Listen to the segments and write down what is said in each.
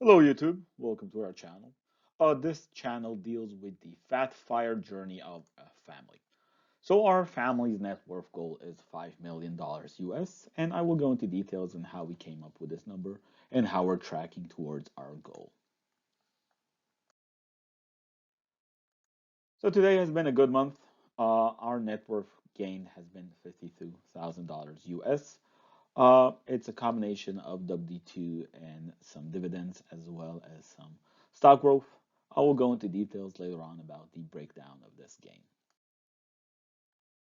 Hello YouTube, welcome to our channel. This channel deals with the FatFIRE journey of a family. So our family's net worth goal is $5 million US, and I will go into details on how we came up with this number and how we're tracking towards our goal. So today has been a good month. Our net worth gain has been $52,000 US. It's a combination of W2 and some dividends as well as some stock growth. I will go into details later on about the breakdown of this gain.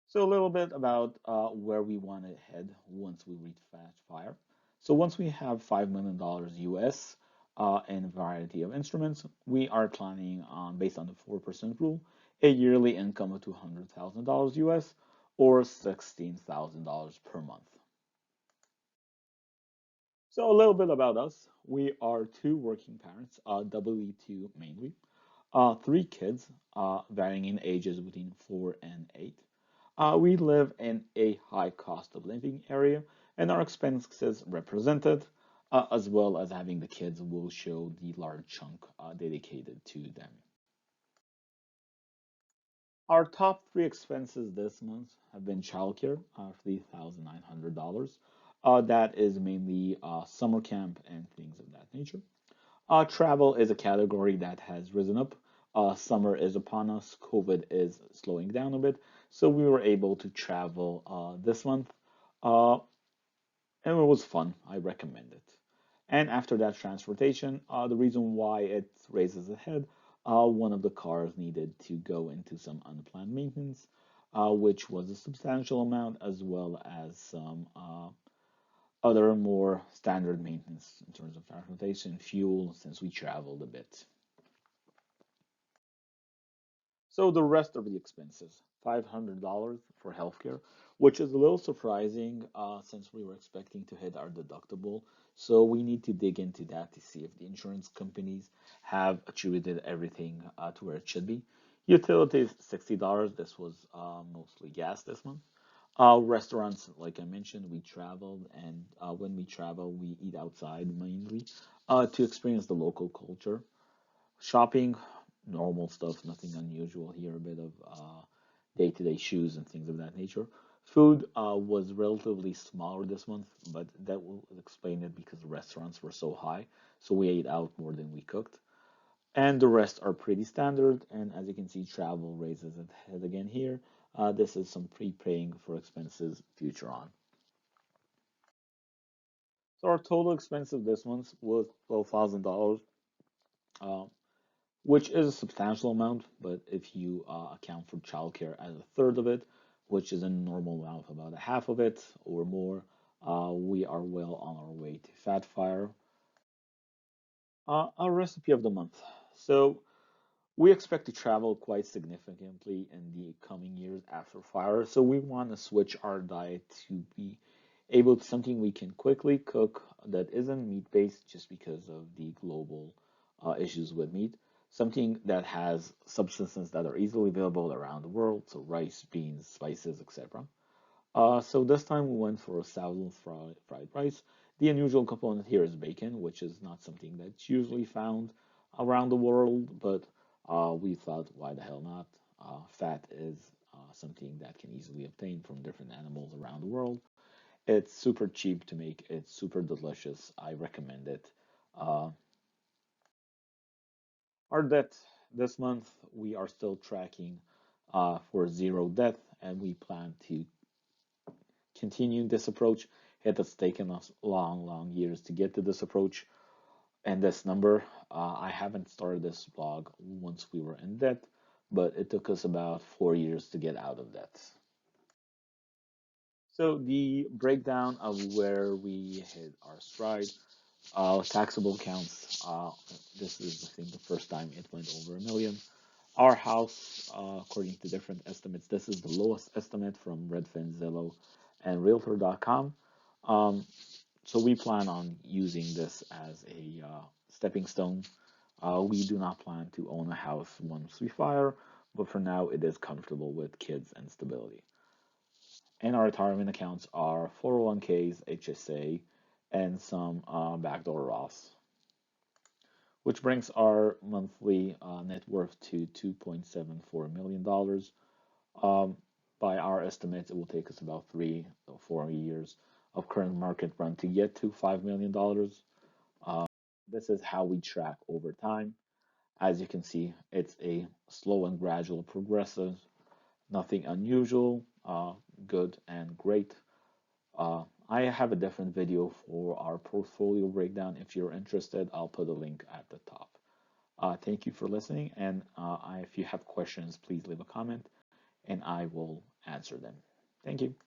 So a little bit about where we want to head once we reach FatFIRE. So once we have $5 million US and a variety of instruments, we are planning on, based on the 4% rule, a yearly income of $200,000 US or $16,000 per month. So a little bit about us. We are two working parents, W2 mainly, three kids, varying in ages between 4 and 8. We live in a high cost of living area, and our expenses represented, as well as having the kids, will show the large chunk dedicated to them. Our top three expenses this month have been childcare, $3,900. That is mainly summer camp and things of that nature. Travel is a category that has risen up. Summer is upon us. COVID is slowing down a bit, so we were able to travel this month, uh, and it was fun. I recommend it. And after that, transportation. The reason why it raises ahead, one of the cars needed to go into some unplanned maintenance, which was a substantial amount, as well as some other more standard maintenance in terms of transportation, fuel, since we traveled a bit. So the rest of the expenses, $500 for healthcare, which is a little surprising since we were expecting to hit our deductible. So we need to dig into that to see if the insurance companies have attributed everything to where it should be. Utilities, $60. This was mostly gas this month. Restaurants, like I mentioned, we traveled, and when we travel, we eat outside mainly to experience the local culture. Shopping, normal stuff, nothing unusual here. A bit of day-to-day shoes and things of that nature. Food was relatively smaller this month, but that will explain it because the restaurants were so high. So we ate out more than we cooked. And the rest are pretty standard. And as you can see, travel raises its head again here. This is some prepaying for expenses future on. So our total expense of this month was $12,000. Which is a substantial amount, but if you account for childcare as a third of it, which is a normal amount of about a half of it or more, we are well on our way to FatFIRE. Our recipe of the month. So we expect to travel quite significantly in the coming years after fire. So we want to switch our diet to be able to something we can quickly cook that isn't meat based just because of the global issues with meat. Something that has substances that are easily available around the world, so rice, beans, spices, etc. So this time we went for a salad fried rice. The unusual component here is bacon, which is not something that's usually found around the world, but we thought, why the hell not? Fat is something that can easily obtain from different animals around the world. It's super cheap to make. It's super delicious. I recommend it. Uh, our debt this month, we are still tracking for zero debt, and we plan to continue this approach. It has taken us long, long years to get to this approach and this number. I haven't started this blog once we were in debt, but it took us about 4 years to get out of debt. So the breakdown of where we hit our stride, taxable accounts. This is, I think, the first time it went over a million. Our house, according to different estimates, this is the lowest estimate from Redfin, Zillow, and Realtor.com. Um, so we plan on using this as a stepping stone. We do not plan to own a house once we fire, but for now it is comfortable with kids and stability. And our retirement accounts are 401ks, HSA, and some backdoor Roths. which brings our monthly net worth to $2.74 million. Um, by our estimates, it will take us about 3 or 4 years of current market run to get to $5 million. Uh, this is how we track over time. As you can see, it's a slow and gradual progressive, nothing unusual, good and great. I have a different video for our portfolio breakdown. If you're interested, I'll put a link at the top. Thank you for listening, and if you have questions, please leave a comment and I will answer them. Thank you.